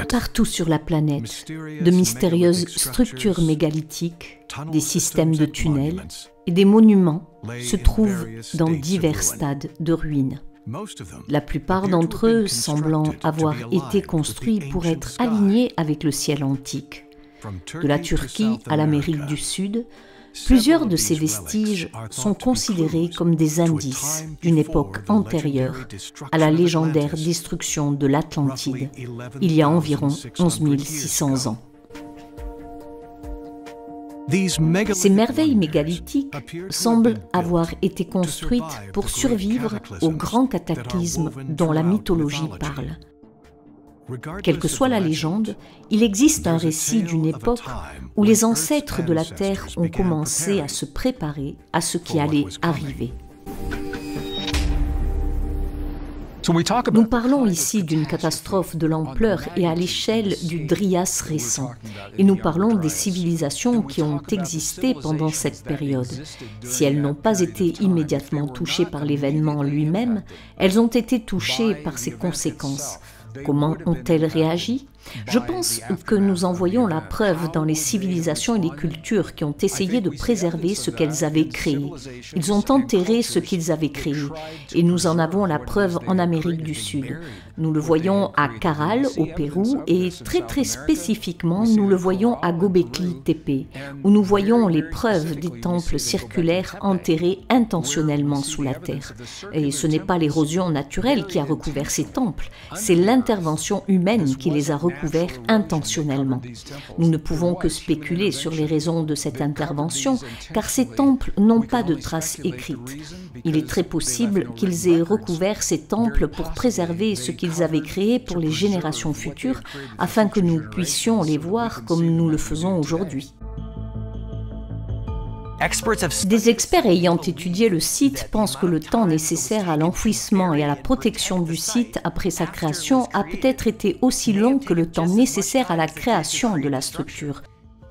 Partout sur la planète, de mystérieuses structures mégalithiques, des systèmes de tunnels et des monuments se trouvent dans divers stades de ruines. La plupart d'entre eux semblant avoir été construits pour être alignés avec le ciel antique. De la Turquie à l'Amérique du Sud, plusieurs de ces vestiges sont considérés comme des indices d'une époque antérieure à la légendaire destruction de l'Atlantide, il y a environ 11 600 ans. Ces merveilles mégalithiques semblent avoir été construites pour survivre au grand cataclysme dont la mythologie parle. Quelle que soit la légende, il existe un récit d'une époque où les ancêtres de la Terre ont commencé à se préparer à ce qui allait arriver. Nous parlons ici d'une catastrophe de l'ampleur et à l'échelle du Drias récent. Et nous parlons des civilisations qui ont existé pendant cette période. Si elles n'ont pas été immédiatement touchées par l'événement lui-même, elles ont été touchées par ses conséquences. Comment ont-elles réagi ? Je pense que nous en voyons la preuve dans les civilisations et les cultures qui ont essayé de préserver ce qu'elles avaient créé. Ils ont enterré ce qu'ils avaient créé, et nous en avons la preuve en Amérique du Sud. Nous le voyons à Caral, au Pérou, et très spécifiquement, nous le voyons à Göbekli Tepe, où nous voyons les preuves des temples circulaires enterrés intentionnellement sous la terre. Et ce n'est pas l'érosion naturelle qui a recouvert ces temples, c'est l'intervention humaine qui les a recouverts intentionnellement. Nous ne pouvons que spéculer sur les raisons de cette intervention, car ces temples n'ont pas de traces écrites. Il est très possible qu'ils aient recouvert ces temples pour préserver ce qu'ils avaient créé pour les générations futures, afin que nous puissions les voir comme nous le faisons aujourd'hui. Des experts ayant étudié le site pensent que le temps nécessaire à l'enfouissement et à la protection du site après sa création a peut-être été aussi long que le temps nécessaire à la création de la structure.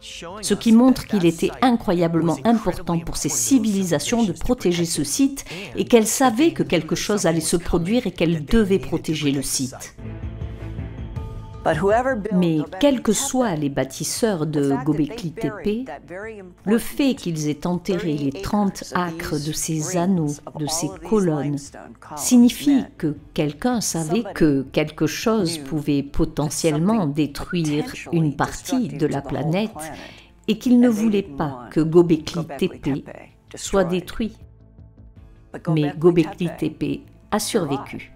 Ce qui montre qu'il était incroyablement important pour ces civilisations de protéger ce site et qu'elles savaient que quelque chose allait se produire et qu'elles devaient protéger le site. Mais quels que soient les bâtisseurs de Göbekli Tepe, le fait qu'ils aient enterré les 30 acres de ces anneaux, de ces colonnes, signifie que quelqu'un savait que quelque chose pouvait potentiellement détruire une partie de la planète et qu'il ne voulait pas que Göbekli Tepe soit détruit. Mais Göbekli Tepe a survécu.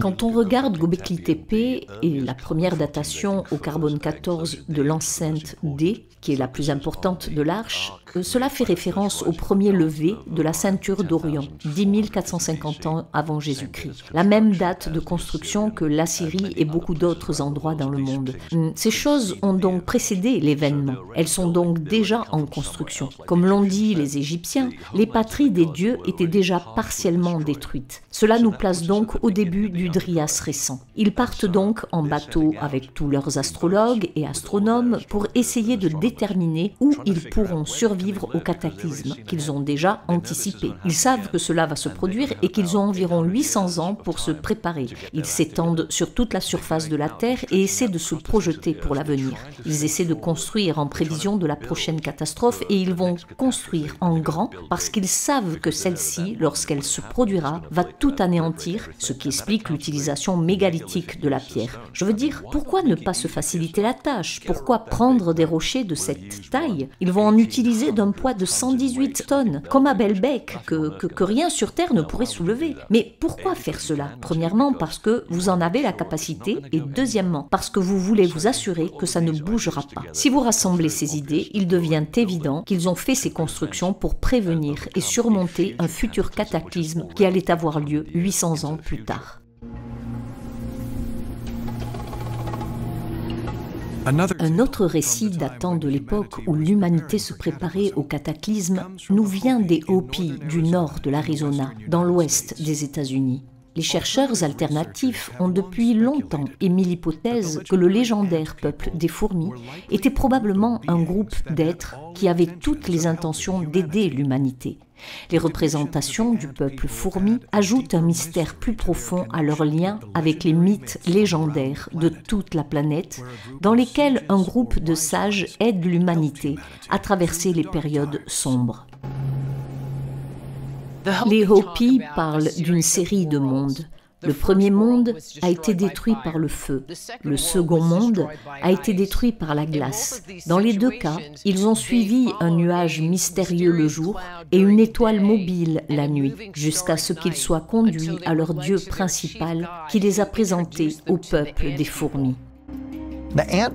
Quand on regarde Göbekli Tepe et la première datation au carbone 14 de l'enceinte D, qui est la plus importante de l'arche, cela fait référence au premier lever de la ceinture d'Orion, 10 450 ans avant Jésus-Christ. La même date de construction que l'Assyrie et beaucoup d'autres endroits dans le monde. Ces choses ont donc précédé l'événement. Elles sont donc déjà en construction. Comme l'ont dit les Égyptiens, les patries des dieux étaient déjà partiellement détruites. Cela nous place donc au début du Drias récent. Ils partent donc en bateau avec tous leurs astrologues et astronomes pour essayer de déterminer où ils pourront survivre au cataclysme qu'ils ont déjà anticipé. Ils savent que cela va se produire et qu'ils ont environ 800 ans pour se préparer. Ils s'étendent sur toute la surface de la Terre et essaient de se projeter pour l'avenir. Ils essaient de construire en prévision de la prochaine catastrophe et ils vont construire en grand parce qu'ils savent que celle-ci, lorsqu'elle se produira, va tout anéantir, ce qui explique l'utilisation mégalithique de la pierre. Je veux dire, pourquoi ne pas se faciliter la tâche? Pourquoi prendre des rochers de cette taille? Ils vont en utiliser d'un poids de 118 tonnes, comme à Baalbek, que rien sur Terre ne pourrait soulever. Mais pourquoi faire cela? Premièrement, parce que vous en avez la capacité, et deuxièmement, parce que vous voulez vous assurer que ça ne bougera pas. Si vous rassemblez ces idées, il devient évident qu'ils ont fait ces constructions pour prévenir et surmonter un futur cataclysme qui allait avoir lieu 800 ans plus tard. Un autre récit datant de l'époque où l'humanité se préparait au cataclysme nous vient des Hopis du nord de l'Arizona, dans l'ouest des États-Unis. Les chercheurs alternatifs ont depuis longtemps émis l'hypothèse que le légendaire peuple des fourmis était probablement un groupe d'êtres qui avaient toutes les intentions d'aider l'humanité. Les représentations du peuple fourmi ajoutent un mystère plus profond à leur lien avec les mythes légendaires de toute la planète, dans lesquels un groupe de sages aide l'humanité à traverser les périodes sombres. Les Hopi parlent d'une série de mondes. Le premier monde a été détruit par le feu. Le second monde a été détruit par la glace. Dans les deux cas, ils ont suivi un nuage mystérieux le jour et une étoile mobile la nuit, jusqu'à ce qu'ils soient conduits à leur dieu principal qui les a présentés au peuple des fourmis. Le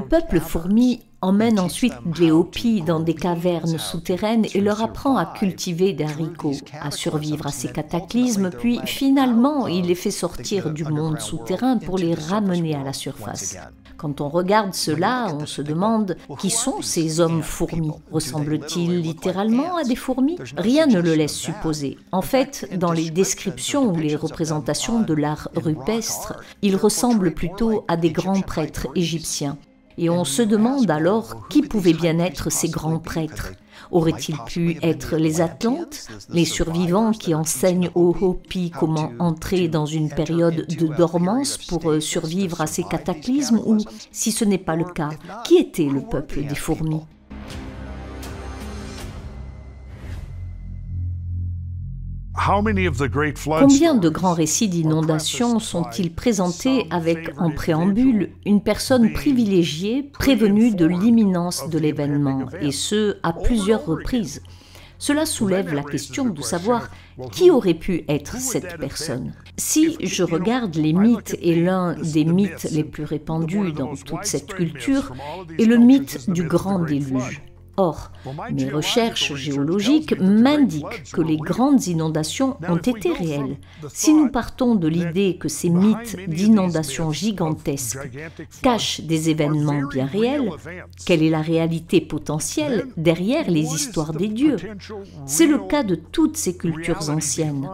peuple fourmi emmène ensuite les Hopis dans des cavernes souterraines et leur apprend à cultiver des haricots, à survivre à ces cataclysmes, puis finalement il les fait sortir du monde souterrain pour les ramener à la surface. Quand on regarde cela, on se demande qui sont ces hommes fourmis? Ressemblent-ils littéralement à des fourmis? Rien ne le laisse supposer. En fait, dans les descriptions ou les représentations de l'art rupestre, ils ressemblent plutôt à des grands prêtres égyptiens. Et on se demande alors qui pouvaient bien être ces grands prêtres. Auraient-ils pu être les Atlantes, les survivants qui enseignent aux Hopis comment entrer dans une période de dormance pour survivre à ces cataclysmes? Ou, si ce n'est pas le cas, qui était le peuple des fourmis? Combien de grands récits d'inondations sont-ils présentés avec en préambule une personne privilégiée prévenue de l'imminence de l'événement, et ce, à plusieurs reprises? Cela soulève la question de savoir qui aurait pu être cette personne. Si je regarde les mythes, et l'un des mythes les plus répandus dans toute cette culture est le mythe du grand déluge. Or, mes recherches géologiques m'indiquent que les grandes inondations ont été réelles. Si nous partons de l'idée que ces mythes d'inondations gigantesques cachent des événements bien réels, quelle est la réalité potentielle derrière les histoires des dieux? C'est le cas de toutes ces cultures anciennes.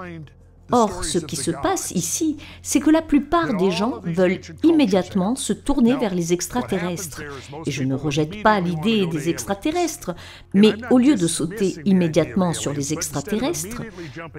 Or, ce qui se passe ici, c'est que la plupart des gens veulent immédiatement se tourner vers les extraterrestres. Et je ne rejette pas l'idée des extraterrestres, mais au lieu de sauter immédiatement sur les extraterrestres,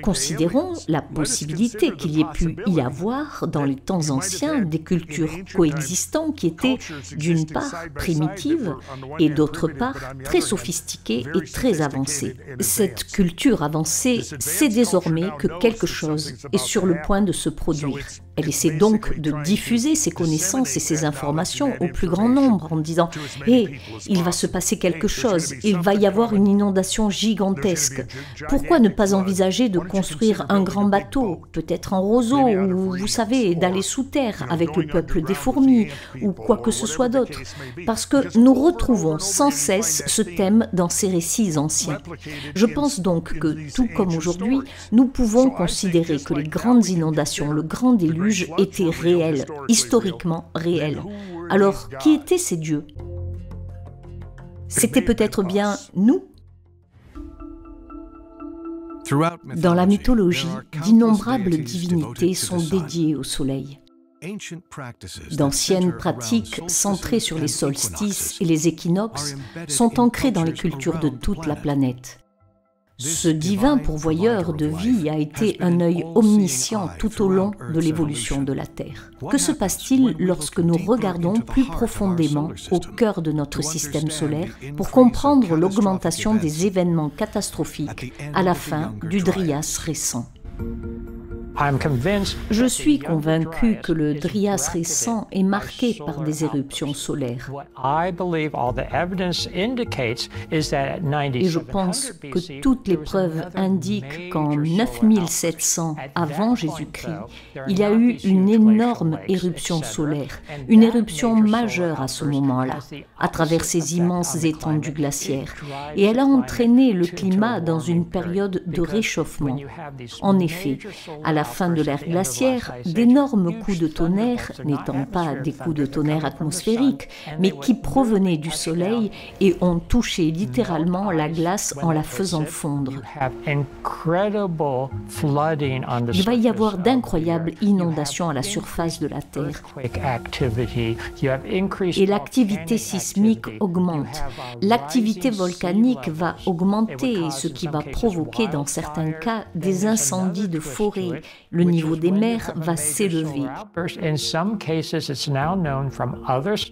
considérons la possibilité qu'il y ait pu y avoir, dans les temps anciens, des cultures coexistantes qui étaient, d'une part, primitives, et d'autre part, très sophistiquées et très avancées. Cette culture avancée sait désormais que quelque chose est sur le point de se produire. Elle essaie donc de diffuser ses connaissances et ses informations au plus grand nombre en disant « Hé, il va se passer quelque chose, il va y avoir une inondation gigantesque. Pourquoi ne pas envisager de construire un grand bateau, peut-être en roseau, ou vous savez, d'aller sous terre avec le peuple des fourmis, ou quoi que ce soit d'autre ?» Parce que nous retrouvons sans cesse ce thème dans ces récits anciens. Je pense donc que, tout comme aujourd'hui, nous pouvons considérer que les grandes inondations, le grand déluge, étaient réels, historiquement réels. Alors, qui étaient ces dieux? C'était peut-être bien nous? Dans la mythologie, d'innombrables divinités sont dédiées au soleil. D'anciennes pratiques centrées sur les solstices et les équinoxes sont ancrées dans les cultures de toute la planète. Ce divin pourvoyeur de vie a été un œil omniscient tout au long de l'évolution de la Terre. Que se passe-t-il lorsque nous regardons plus profondément au cœur de notre système solaire pour comprendre l'augmentation des événements catastrophiques à la fin du Dryas récent? Je suis convaincu que le Dryas récent est marqué par des éruptions solaires. Et je pense que toutes les preuves indiquent qu'en 9700 avant Jésus-Christ, il y a eu une énorme éruption solaire, une éruption majeure à ce moment-là, à travers ces immenses étendues glaciaires. Et elle a entraîné le climat dans une période de réchauffement. En effet, à la fin de l'ère glaciaire, d'énormes coups de tonnerre, n'étant pas des coups de tonnerre atmosphériques, mais qui provenaient du Soleil et ont touché littéralement la glace en la faisant fondre. Il va y avoir d'incroyables inondations à la surface de la Terre. Et l'activité sismique augmente. L'activité volcanique va augmenter, ce qui va provoquer dans certains cas des incendies de forêt. Le niveau des mers va s'élever.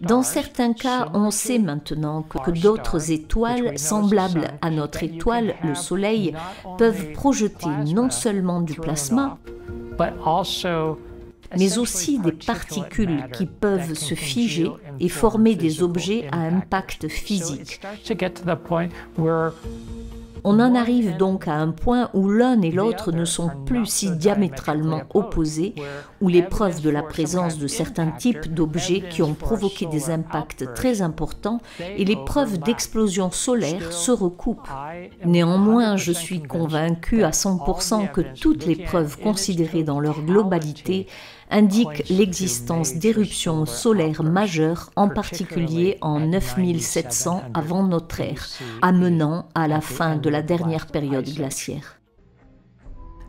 Dans certains cas, on sait maintenant que d'autres étoiles semblables à notre étoile, le Soleil, peuvent projeter non seulement du plasma, mais aussi des particules qui peuvent se figer et former des objets à impact physique. On en arrive donc à un point où l'un et l'autre ne sont plus si diamétralement opposés, où les preuves de la présence de certains types d'objets qui ont provoqué des impacts très importants et les preuves d'explosions solaires se recoupent. Néanmoins, je suis convaincu à 100% que toutes les preuves considérées dans leur globalité indiquent l'existence d'éruptions solaires majeures, en particulier en 9700 avant notre ère, amenant à la fin de la dernière période glaciaire.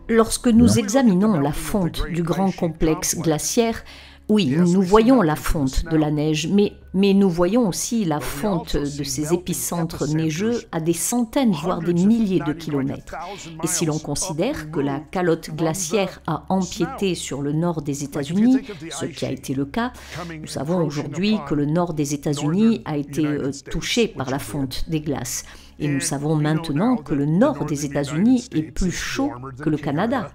Lorsque nous examinons la fonte du grand complexe glaciaire, oui, nous voyons la fonte de la neige, mais nous voyons aussi la fonte de ces épicentres neigeux à des centaines, voire des milliers de kilomètres. Et si l'on considère que la calotte glaciaire a empiété sur le nord des États-Unis, ce qui a été le cas, nous savons aujourd'hui que le nord des États-Unis a été touché par la fonte des glaces. Et nous savons maintenant que le nord des États-Unis est plus chaud que le Canada.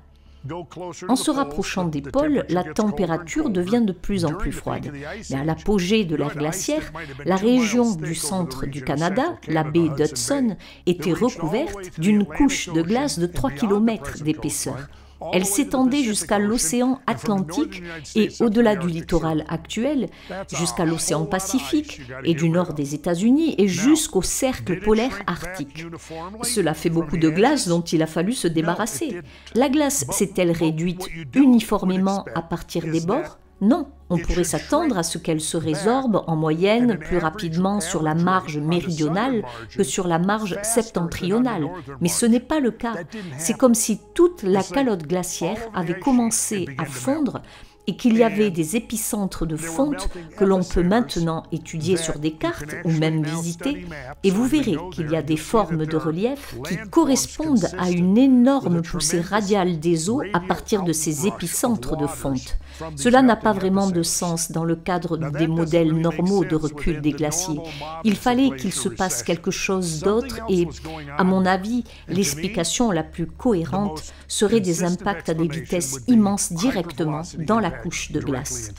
En se rapprochant des pôles, la température devient de plus en plus froide. Mais à l'apogée de l'ère glaciaire, la région du centre du Canada, la baie d'Hudson, était recouverte d'une couche de glace de 3 km d'épaisseur. Elle s'étendait jusqu'à l'océan Atlantique et au-delà du littoral actuel, jusqu'à l'océan Pacifique et du nord des États-Unis et jusqu'au cercle polaire arctique. Cela fait beaucoup de glace dont il a fallu se débarrasser. La glace s'est-elle réduite uniformément à partir des bords ? Non, on pourrait s'attendre à ce qu'elle se résorbe en moyenne plus rapidement sur la marge méridionale que sur la marge septentrionale. Mais ce n'est pas le cas. C'est comme si toute la calotte glaciaire avait commencé à fondre et qu'il y avait des épicentres de fonte que l'on peut maintenant étudier sur des cartes ou même visiter, et vous verrez qu'il y a des formes de relief qui correspondent à une énorme poussée radiale des eaux à partir de ces épicentres de fonte. Cela n'a pas vraiment de sens dans le cadre des modèles normaux de recul des glaciers. Il fallait qu'il se passe quelque chose d'autre et, à mon avis, l'explication la plus cohérente serait des impacts à des vitesses immenses directement dans la couche de glace.